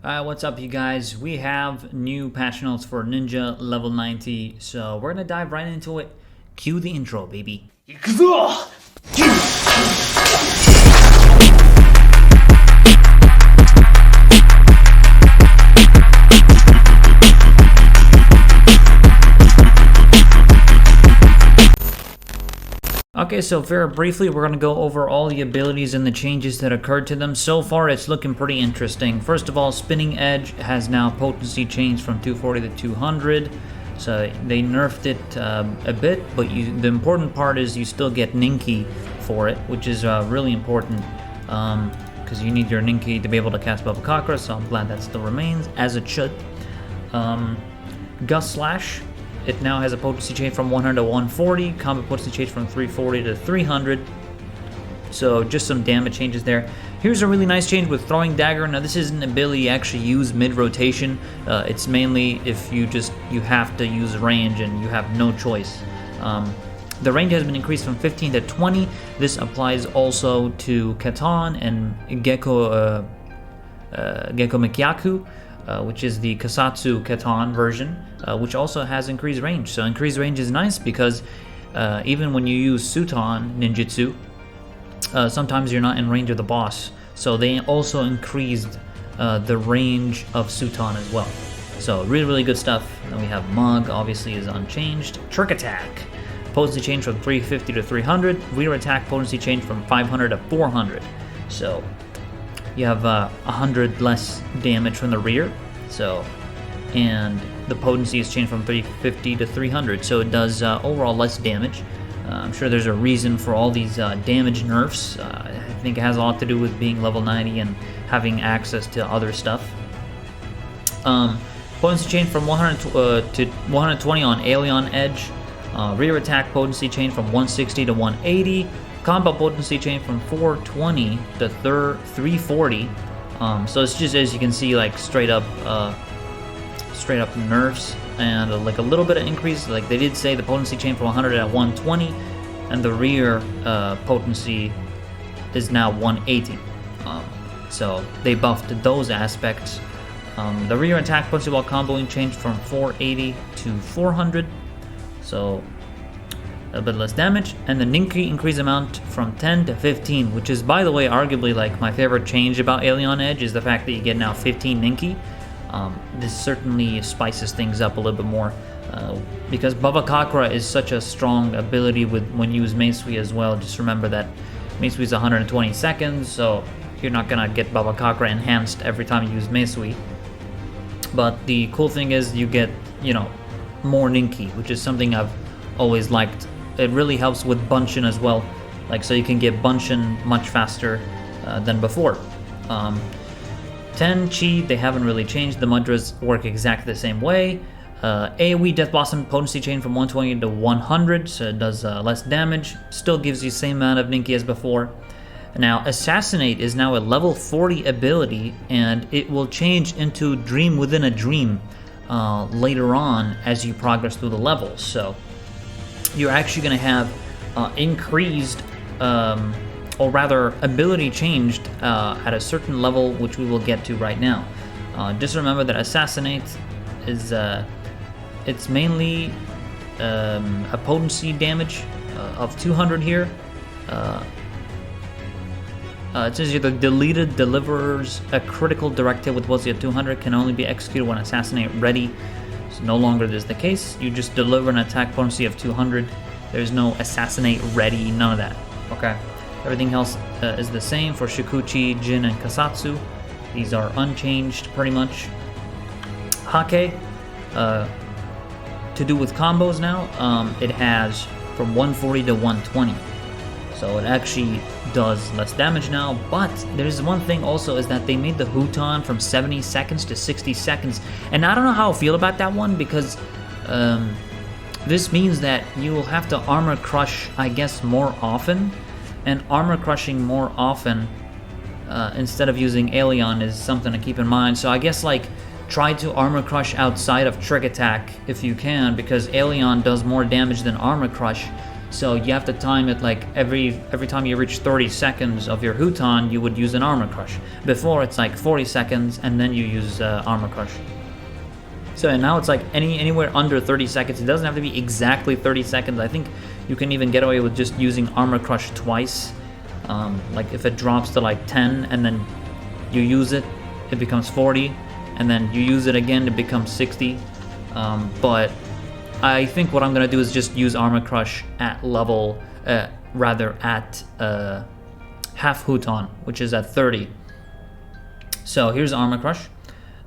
Alright, what's up you guys? We have new patch notes for Ninja level 90, so we're gonna dive right into it. Cue the intro, baby. Okay, so very briefly, we're going to go over all the abilities and the changes that occurred to them. So far, it's looking pretty interesting. First of all, Spinning Edge has now potency changed from 240 to 200. So they nerfed it a bit, but the important part is you still get Ninki for it, which is really important because you need your Ninki to be able to cast Babakakra, so I'm glad that still remains, as it should. Gust Slash. It now has a potency change from 100 to 140, combo potency change from 340 to 300. So just some damage changes there. Here's a really nice change with Throwing Dagger. Now this is an ability you actually use mid-rotation. It's mainly if you have to use range and you have no choice. The range has been increased from 15 to 20. This applies also to Katon and Gecko Mikyaku. Which is the Kasatsu Katon version, which also has increased range. So increased range is nice because even when you use Suton Ninjutsu, sometimes you're not in range of the boss. So they also increased the range of Suton as well. So really good stuff. Then we have Mug, obviously is unchanged. Trick Attack, potency change from 350 to 300. Rear Attack potency change from 500 to 400. So you have 100 less damage from the rear, and the potency is changed from 350 to 300, so it does overall less damage. I'm sure there's a reason for all these damage nerfs. I think it has a lot to do with being level 90 and having access to other stuff. Potency change from 100 to 120 on Alien Edge. Rear attack potency change from 160 to 180. Combo potency change from 420 to 340. So it's just, as you can see, like straight up nerfs and like a little bit of increase. Like they did say the potency change from 100 at 120, and the rear potency is now 180. So they buffed those aspects. The rear attack potency while comboing changed from 480 to 400. So a bit less damage, and the Ninki increase amount from 10 to 15, which is, by the way, arguably like my favorite change about Alien Edge is the fact that you get now 15 Ninki. This certainly spices things up a little bit more because Babakakra is such a strong ability when you use Meisui as well. Just remember that Meisui is 120 seconds, so you're not gonna get Babakakra enhanced every time you use Meisui. But the cool thing is you get, more Ninki, which is something I've always liked. It really helps with Bunshin as well, so you can get Bunshin much faster than before. 10 Chi, they haven't really changed. The mudras work exactly the same way. AoE Death Blossom potency change from 120 to 100, so it does less damage. Still gives you the same amount of Ninki as before. Now, Assassinate is now a level 40 ability, and it will change into Dream Within a Dream later on as you progress through the levels. So you're actually going to have increased, or rather ability changed at a certain level, which we will get to right now. Just remember that Assassinate is it's mainly a potency damage of 200 here. It says here the deleted delivers a critical directive with potency of 200 can only be executed when Assassinate ready. So no longer is the case. You just deliver an attack potency of 200. There's no Assassinate ready, none of that. Okay. Everything else is the same for Shikuchi, Jin, and Kasatsu. These are unchanged pretty much. Hake, to do with combos now, it has from 140 to 120. So it actually does less damage now, but there's one thing also is that they made the Huton from 70 seconds to 60 seconds. And I don't know how I feel about that one because this means that you will have to armor crush, I guess, more often. And armor crushing more often instead of using Alien is something to keep in mind. So I guess try to armor crush outside of Trick Attack if you can, because Alien does more damage than armor crush. So you have to time it like every time you reach 30 seconds of your Huton, you would use an Armor Crush. Before it's like 40 seconds and then you use Armor Crush. So now it's like anywhere under 30 seconds. It doesn't have to be exactly 30 seconds. I think you can even get away with just using Armor Crush twice. Like if it drops to like 10 and then you use it, it becomes 40. And then you use it again, it becomes 60. But I think what I'm gonna do is just use Armor Crush at level, rather at half Huton, which is at 30. So here's Armor Crush.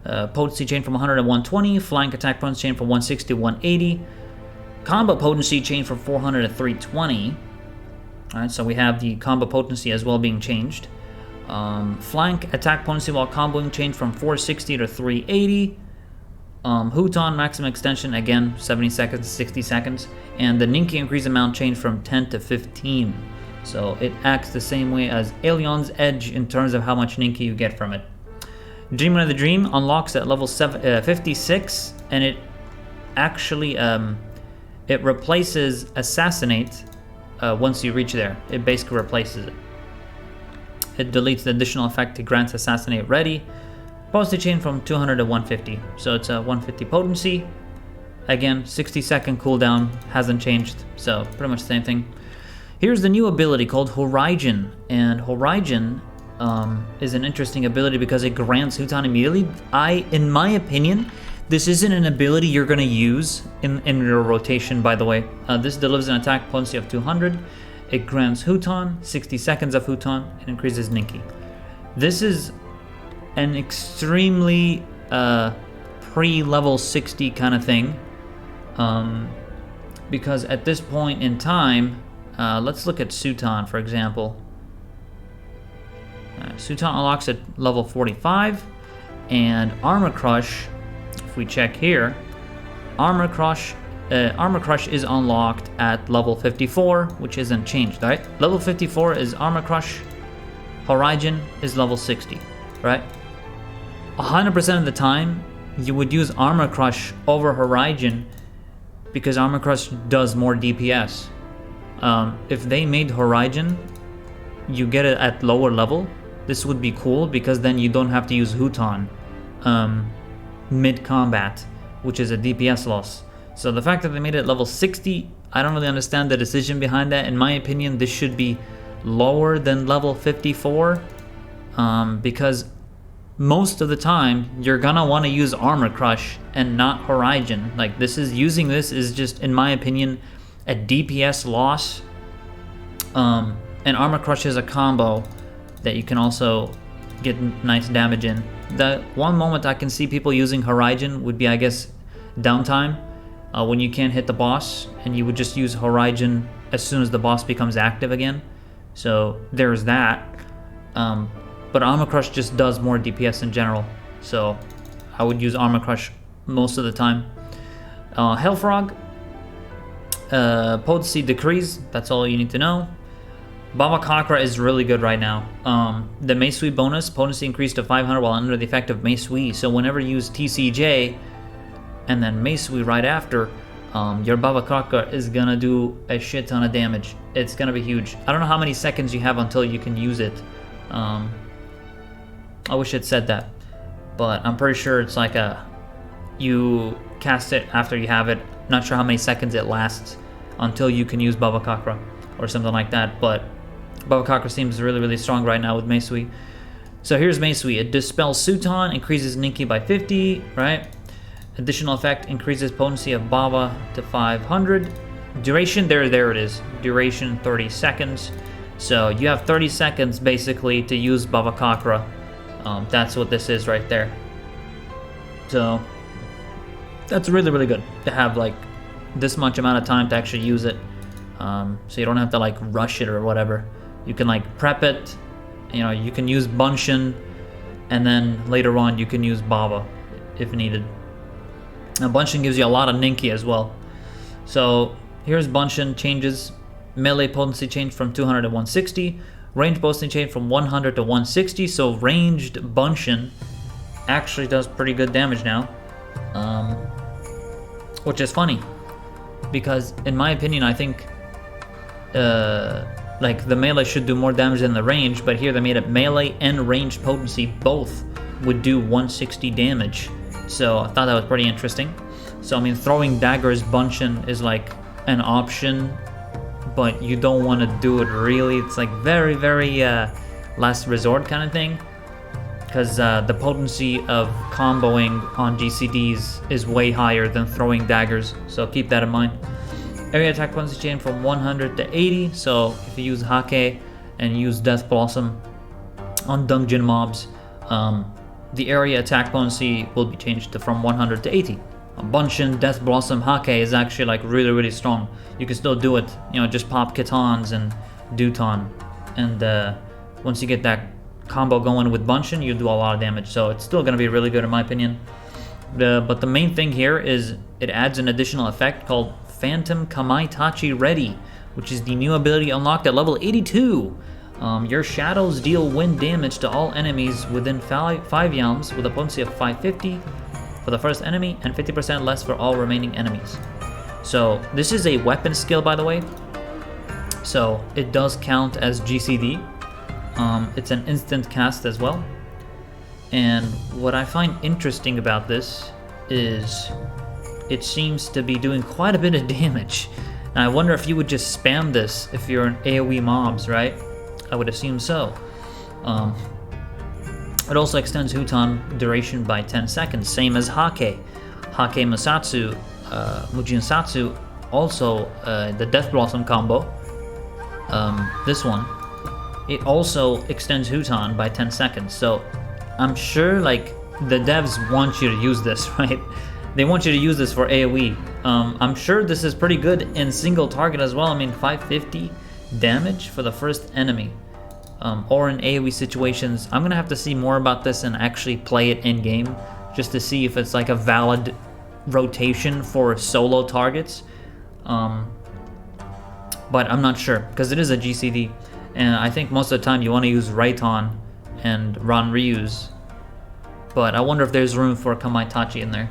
Potency chain from 100 to 120, flank attack potency chain from 160 to 180, combo potency chain from 400 to 320. Alright, so we have the combo potency as well being changed. Flank attack potency while comboing chain from 460 to 380. Huton maximum extension, again, 70 seconds, 60 seconds. And the Ninki increase amount changed from 10 to 15. So it acts the same way as Alion's Edge in terms of how much Ninki you get from it. Dreamer of the Dream unlocks at level 56, and it actually it replaces Assassinate once you reach there. It basically replaces it. It deletes the additional effect to grant Assassinate ready. Potency chain from 200 to 150, so it's a 150 potency. Again, 60-second cooldown, hasn't changed, so pretty much the same thing. Here's the new ability called Horizon, and Horizon is an interesting ability because it grants Huton immediately. In my opinion, this isn't an ability you're going to use in your rotation, by the way. This delivers an attack potency of 200. It grants Huton, 60 seconds of Huton, and increases Ninki. This is an extremely pre-level 60 kind of thing, because at this point in time, let's look at Suton, for example. Suton unlocks at level 45, and Armor Crush, if we check here, Armor Crush is unlocked at level 54, which isn't changed, right? Level 54 is Armor Crush, Horizon is level 60, right? 100% of the time, you would use Armor Crush over Horizon because Armor Crush does more DPS. If they made Horizon, you get it at lower level, this would be cool because then you don't have to use Huton mid-combat, which is a DPS loss. So the fact that they made it level 60, I don't really understand the decision behind that. In my opinion, this should be lower than level 54 because most of the time you're gonna want to use Armor Crush and not Horizon. Like using this is just, in my opinion, a DPS loss. And Armor Crush is a combo that you can also get nice damage in. The one moment I can see people using Horizon would be, I guess, downtime, when you can't hit the boss, and you would just use Horizon as soon as the boss becomes active again. So there's that. But Armor Crush just does more DPS in general, so I would use Armor Crush most of the time. Hellfrog, potency decrease, that's all you need to know. Baba Kakra is really good right now. The Meisui bonus, potency increased to 500 while under the effect of Meisui, so whenever you use TCJ and then Meisui right after, your Baba Kakra is gonna do a shit ton of damage. It's gonna be huge. I don't know how many seconds you have until you can use it. I wish it said that, but I'm pretty sure it's like you cast it after you have it. Not sure how many seconds it lasts until you can use Baba Kakra or something like that, but Baba Kakra seems really, really strong right now with Meisui. So here's Meisui. It dispels Suton, increases Ninki by 50, right? Additional effect increases potency of Baba to 500. Duration, there it is. Duration 30 seconds. So you have 30 seconds basically to use Baba Kakra. That's what this is right there. So that's really, really good to have like this much amount of time to actually use it. So you don't have to like rush it or whatever. You can like prep it, you can use Bunshin, and then later on you can use Baba if needed. Now Bunshin gives you a lot of Ninki as well. So here's Bunshin changes. Melee potency change from 200 to 160. Range potency change from 100 to 160. So ranged Bunshin actually does pretty good damage now. Which is funny, because in my opinion, I think like the melee should do more damage than the range, but here they made it melee and range potency both would do 160 damage. So I thought that was pretty interesting. So I mean, throwing daggers bunchin is like an option, but you don't want to do it really. It's like very, very last resort kind of thing, because the potency of comboing on GCDs is way higher than throwing daggers. So keep that in mind. Area attack potency chain from 100 to 80. So if you use Hake and use Death Blossom on dungeon mobs, the area attack potency will be changed to from 100 to 80. Bunchin, Death Blossom, Hake is actually like really, really strong. You can still do it, you know, just pop Kitons and Duton, and once you get that combo going with Bunchin, you do a lot of damage. So it's still going to be really good in my opinion. But the main thing here is it adds an additional effect called Phantom Kamaitachi Ready, which is the new ability unlocked at level 82. Your shadows deal wind damage to all enemies within 5 yalms with a potency of 550 for the first enemy and 50% less for all remaining enemies. So this is a weapon skill, by the way, so it does count as GCD. It's an instant cast as well. And what I find interesting about this is it seems to be doing quite a bit of damage. And I wonder if you would just spam this if you're an AoE mobs, right? I would assume so. It also extends Huton duration by 10 seconds, same as Hake. Hake Masatsu, Mujin Satsu, also the Death Blossom combo, this one, it also extends Huton by 10 seconds. So I'm sure like the devs want you to use this, right? They want you to use this for AoE. I'm sure this is pretty good in single target as well. I mean, 550 damage for the first enemy, or in AoE situations. I'm gonna have to see more about this and actually play it in game just to see if it's like a valid rotation for solo targets. But I'm not sure because it is a GCD, and I think most of the time you want to use Raiton and Ranryu's. But I wonder if there's room for Kamaitachi in there.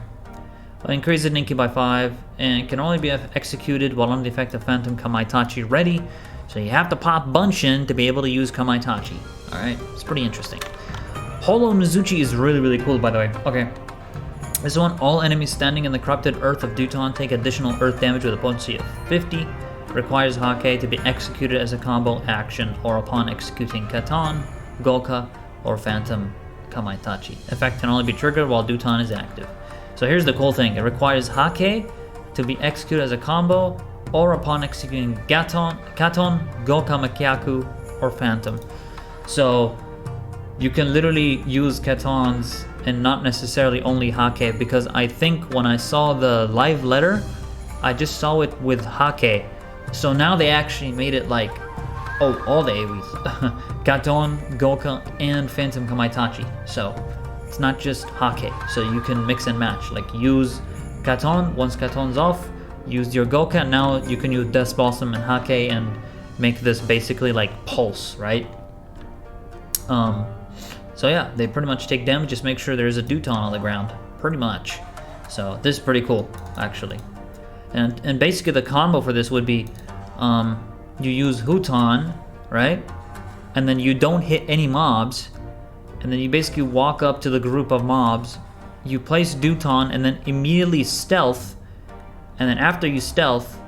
Increases Ninki by 5 and can only be executed while under the effect of Phantom Kamaitachi Ready. So you have to pop Bunchin to be able to use Kamaitachi. Alright, it's pretty interesting. Holo Mizuchi is really, really cool, by the way. Okay. This one, all enemies standing in the corrupted earth of Duton take additional earth damage with a potency of 50. Requires Hake to be executed as a combo action or upon executing Katon, Goka, or Phantom Kamaitachi. Effect can only be triggered while Duton is active. So here's the cool thing. It requires Hake to be executed as a combo or upon executing Katon, Goka Makiaku, or Phantom. So you can literally use Katons and not necessarily only Hake, because I think when I saw the live letter, I just saw it with Hake. So now they actually made it like, oh, all the AoEs. Katon, Goka, and Phantom Kamaitachi. So it's not just Hake. So you can mix and match. Like use Katon, once Katon's off, use your Goka. Now you can use Death Blossom and Hake and make this basically like Pulse, right? So yeah, they pretty much take damage. Just make sure there's a Duton on the ground, pretty much. So this is pretty cool, actually. And basically the combo for this would be, you use Huton, right? And then you don't hit any mobs. And then you basically walk up to the group of mobs. You place Duton and then immediately stealth. And then after you stealth,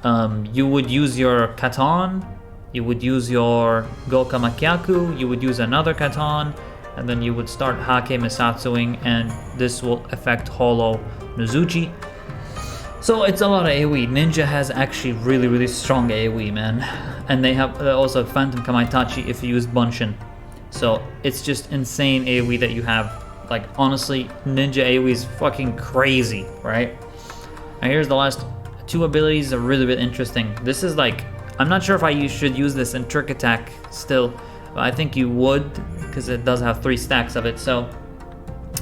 you would use your Katon. You would use your Goka Makiaku. You would use another Katon. And then you would start Hake Misatsuing. And this will affect Holo Mizuchi. So it's a lot of AoE. Ninja has actually really, really strong AoE, man. And they have also Phantom Kamaitachi if you use Bunchin. So it's just insane AoE that you have. Like, honestly, Ninja AoE is fucking crazy, right? Now here's the last two abilities that are really, really interesting. This is like, I'm not sure if I should use this in Trick Attack still. But I think you would, because it does have 3 stacks of it. So,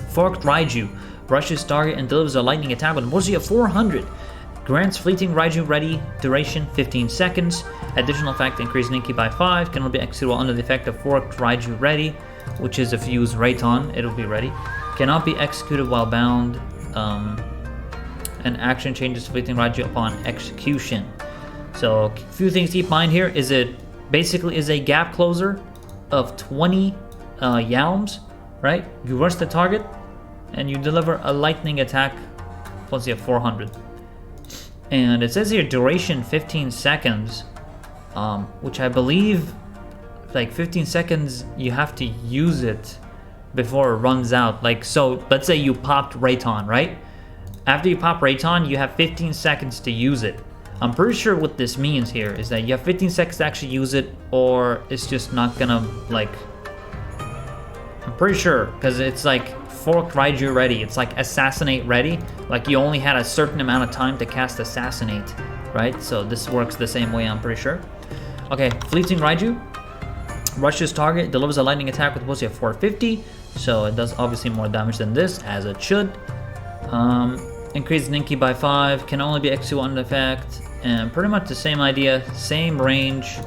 Forked Raiju. Rushes target and delivers a lightning attack with a potency of 400. Grants fleeting Raiju ready, duration 15 seconds. Additional effect, increase Ninki by 5. Can only be executed while under the effect of Forked Raiju ready, which is if you use Raiton, it'll be ready. Cannot be executed while bound. And action changes fleeting Raiju upon execution. So a few things to keep in mind here is it basically is a gap closer of 20 yalms, right? You rush the target and you deliver a lightning attack plus you have 400. And it says here duration 15 seconds, which I believe like 15 seconds you have to use it before it runs out. Like, so let's say you popped Rayton, right? After you pop Rayton, you have 15 seconds to use it. I'm pretty sure what this means here is that you have 15 seconds to actually use it, or it's just not gonna, like, I'm pretty sure, because it's like Forked Raiju ready, it's like Assassinate ready, like you only had a certain amount of time to cast Assassinate, right? So this works the same way, I'm pretty sure. Okay, Fleeting Raiju, rushes target, delivers a lightning attack with velocity of 450, so it does obviously more damage than this, as it should. Increase Ninki by 5, can only be X2 on effect, and pretty much the same idea, same range,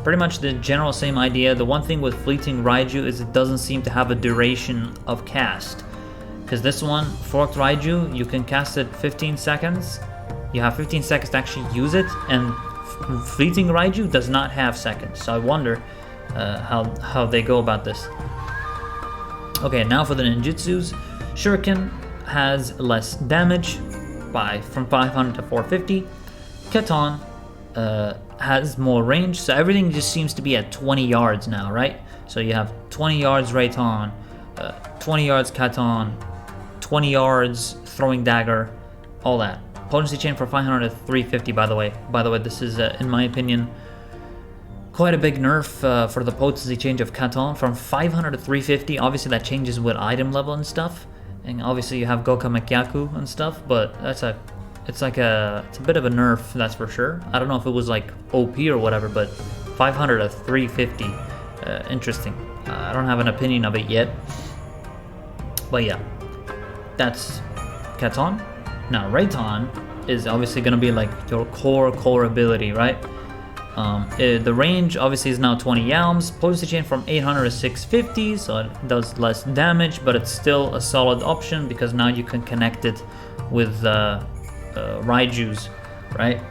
pretty much the general same idea. The one thing with Fleeting Raiju is it doesn't seem to have a duration of cast, because this one, Forked Raiju, you can cast it 15 seconds, you have 15 seconds to actually use it, and Fleeting Raiju does not have seconds, so I wonder how they go about this. Okay, now for the ninjutsus. Shuriken has less damage from 500 to 450. Katon has more range, so everything just seems to be at 20 yards now, right? So you have 20 yards Rayton, 20 yards Katon, 20 yards throwing dagger, all that. Potency chain for 500 to 350, by the way. By the way, this is, in my opinion, quite a big nerf for the potency change of Katon from 500 to 350. Obviously, that changes with item level and stuff. And obviously, you have Goka Mekyaku and stuff, but it's a bit of a nerf, that's for sure. I don't know if it was like OP or whatever, but 500 to 350, interesting. I don't have an opinion of it yet, but yeah, that's Katon. Now, Rayton is obviously going to be like your core ability, right? The range obviously is now 20 yalms. Potency chain from 800 to 650, so it does less damage, but it's still a solid option because now you can connect it with Raijus, right?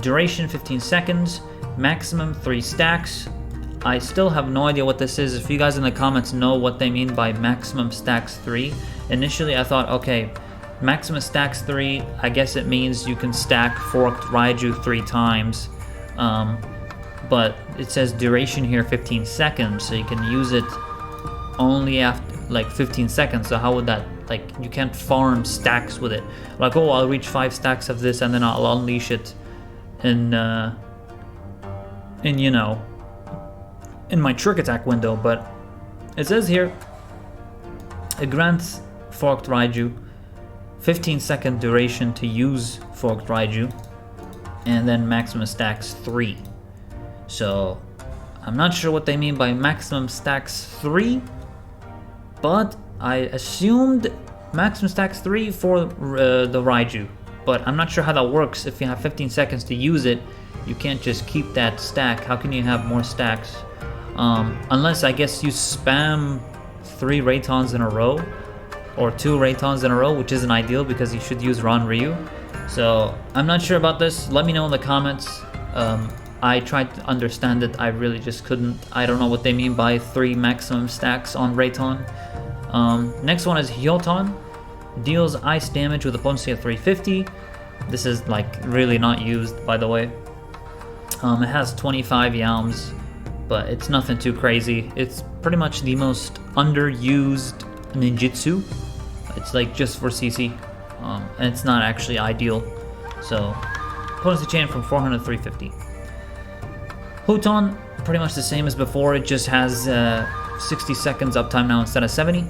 Duration 15 seconds, maximum 3 stacks. I still have no idea what this is. If you guys in the comments know what they mean by maximum stacks 3. Initially I thought, okay, maximum stacks 3, I guess it means you can stack Forked Raiju 3 times. But it says duration here 15 seconds, so you can use it only after like 15 seconds. So how would that, like, you can't farm stacks with it. Like, oh, I'll reach 5 stacks of this and then I'll unleash it in you know, in my trick attack window. But it says here, it grants Forked Raiju 15-second duration to use Forked Raiju, and then maximum stacks 3. So I'm not sure what they mean by maximum stacks 3, but I assumed maximum stacks 3 for the Raiju. But I'm not sure how that works. If you have 15 seconds to use it, you can't just keep that stack. How can you have more stacks? Unless, I guess, you spam 3 Raytons in a row, or 2 Raytons in a row, which isn't ideal because you should use Ron Ryu. So I'm not sure about this. Let me know in the comments. I tried to understand it. I really just couldn't. I don't know what they mean by 3 maximum stacks on Rayton. Next one is Hyoton. Deals ice damage with a potency of 350. This is like really not used, by the way. It has 25 yalms, but it's nothing too crazy. It's pretty much the most underused ninjutsu. It's like just for CC, and it's not actually ideal. So potency chain from 400 to 350. Huton, pretty much the same as before, it just has 60 seconds uptime now instead of 70.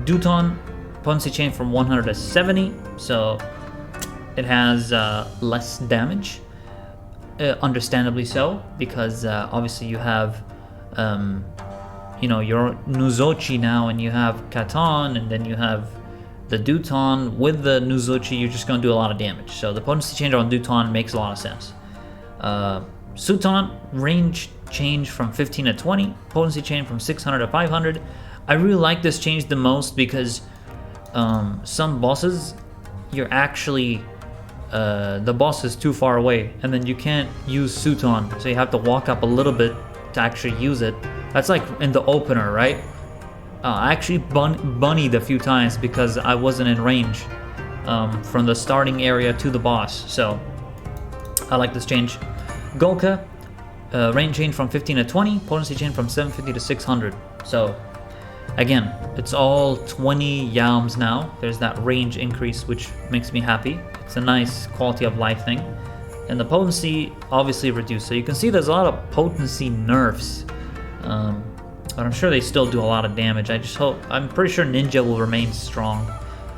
Duton, potency chain from 100 to 70, so it has less damage, understandably so, because obviously you have you know, your Mizuchi now, and you have Katon, and then you have the Duton. With the Mizuchi, you're just going to do a lot of damage. So the potency change on Duton makes a lot of sense. Suton, range change from 15 to 20, potency change from 600 to 500. I really like this change the most because some bosses you're actually the boss is too far away, and then you can't use Suton, so you have to walk up a little bit to actually use it. That's like in the opener, right? I actually bunnied a few times because I wasn't in range from the starting area to the boss, so I like this change. Golka, range change from 15 to 20, potency change from 750 to 600. So again, it's all 20 yalms now. There's that range increase, which makes me happy. It's a nice quality of life thing. And the potency obviously reduced. So you can see there's a lot of potency nerfs. But I'm sure they still do a lot of damage. I'm pretty sure Ninja will remain strong.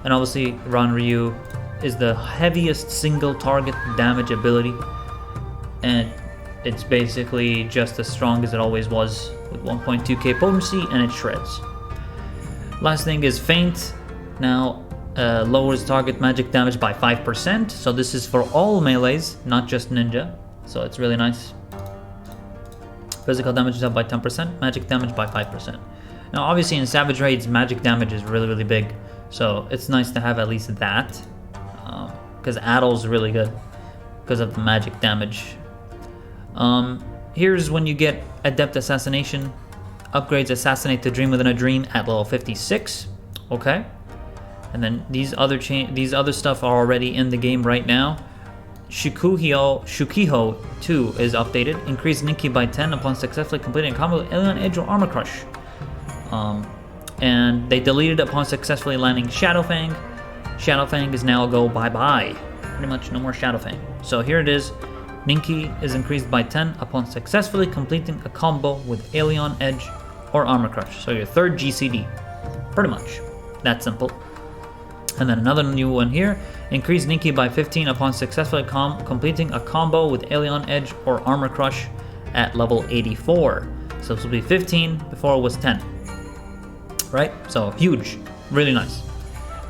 And obviously Ranryu is the heaviest single target damage ability. And it's basically just as strong as it always was with 1.2k potency, and it shreds. Last thing is Feint. Now lowers target magic damage by 5%. So this is for all melees, not just Ninja. So it's really nice. Physical damage is up by 10%, magic damage by 5%. Now obviously in Savage Raids, magic damage is really, really big. So it's nice to have at least that. Because Addle's really good because of the magic damage. Here's when you get Adept Assassination. Upgrades Assassinate the Dream Within a Dream at level 56. Okay. And then these other stuff are already in the game right now. Shukiho 2 is updated. Increase Ninki by 10 upon successfully completing a combo with Alien Edge or Armor Crush. And they deleted upon successfully landing Shadowfang. Shadowfang is now go bye-bye. Pretty much no more Shadowfang. So here it is. Ninki is increased by 10 upon successfully completing a combo with Alien Edge or Armor Crush. So your third GCD. Pretty much. That simple. And then another new one here. Increase Ninki by 15 upon successfully completing a combo with Alien Edge or Armor Crush at level 84. So this will be 15, before it was 10. Right? So huge. Really nice.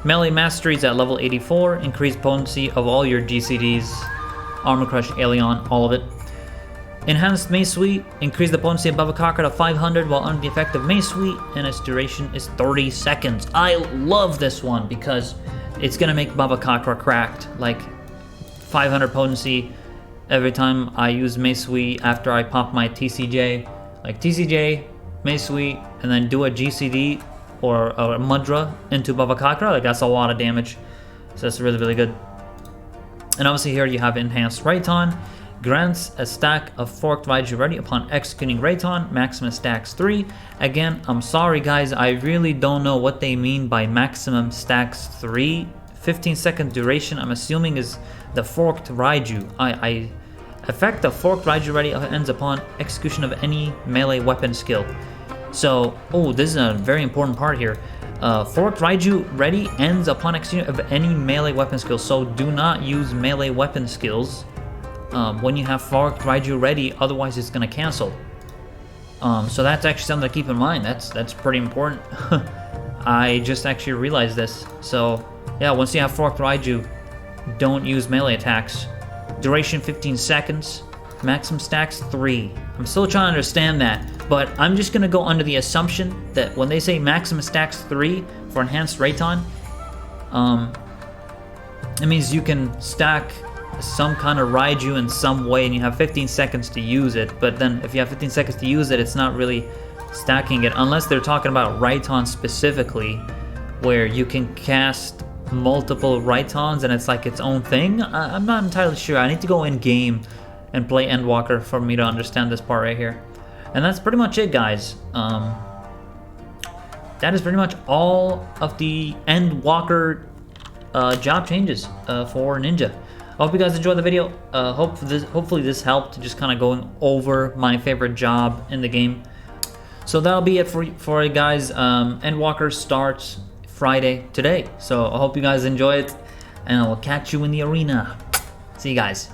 Melee Masteries at level 84. Increase potency of all your GCDs. Armor Crush, Alien, all of it. Enhanced Meisui. Increase the potency of Baba Kakra to 500 while under the effect of Meisui, and its duration is 30 seconds. I love this one because it's gonna make Baba Kakra cracked. Like 500 potency every time I use Meisui after I pop my TCJ. Like TCJ, Meisui, and then do a GCD or a Mudra into Baba Kakra. Like that's a lot of damage. So that's really, really good. And obviously here you have Enhanced Raiton. Grants a stack of Forked Raiju ready upon executing Raiton. Maximum stacks 3. Again, I'm sorry guys, I really don't know what they mean by maximum stacks 3. 15-second duration, I'm assuming is the Forked Raiju. Effect of Forked Raiju ready ends upon execution of any melee weapon skill. So, this is a very important part here. Forked Raiju ready ends upon execution of any melee weapon skill. So do not use melee weapon skills when you have Forked Raiju ready, otherwise it's gonna cancel. So that's actually something to keep in mind. That's pretty important. I just actually realized this. So yeah, once you have Forked Raiju, don't use melee attacks. Duration 15 seconds. Maximum stacks 3. I'm still trying to understand that, but I'm just gonna go under the assumption that when they say maximum stacks 3 for Enhanced Raiton, it means you can stack some kind of Raiju in some way and you have 15 seconds to use it. But then if you have 15 seconds to use it, it's not really stacking it, unless they're talking about Raiton specifically, where you can cast multiple Raitons and it's like its own thing. I'm not entirely sure. I need to go in game and play Endwalker for me to understand this part right here. And that's pretty much it, guys. That is pretty much all of the Endwalker job changes for Ninja. I hope you guys enjoyed the video. Hopefully this helped, just kind of going over my favorite job in the game. So that'll be it for you guys. Endwalker starts Friday today. So I hope you guys enjoy it, and I will catch you in the arena. See you guys.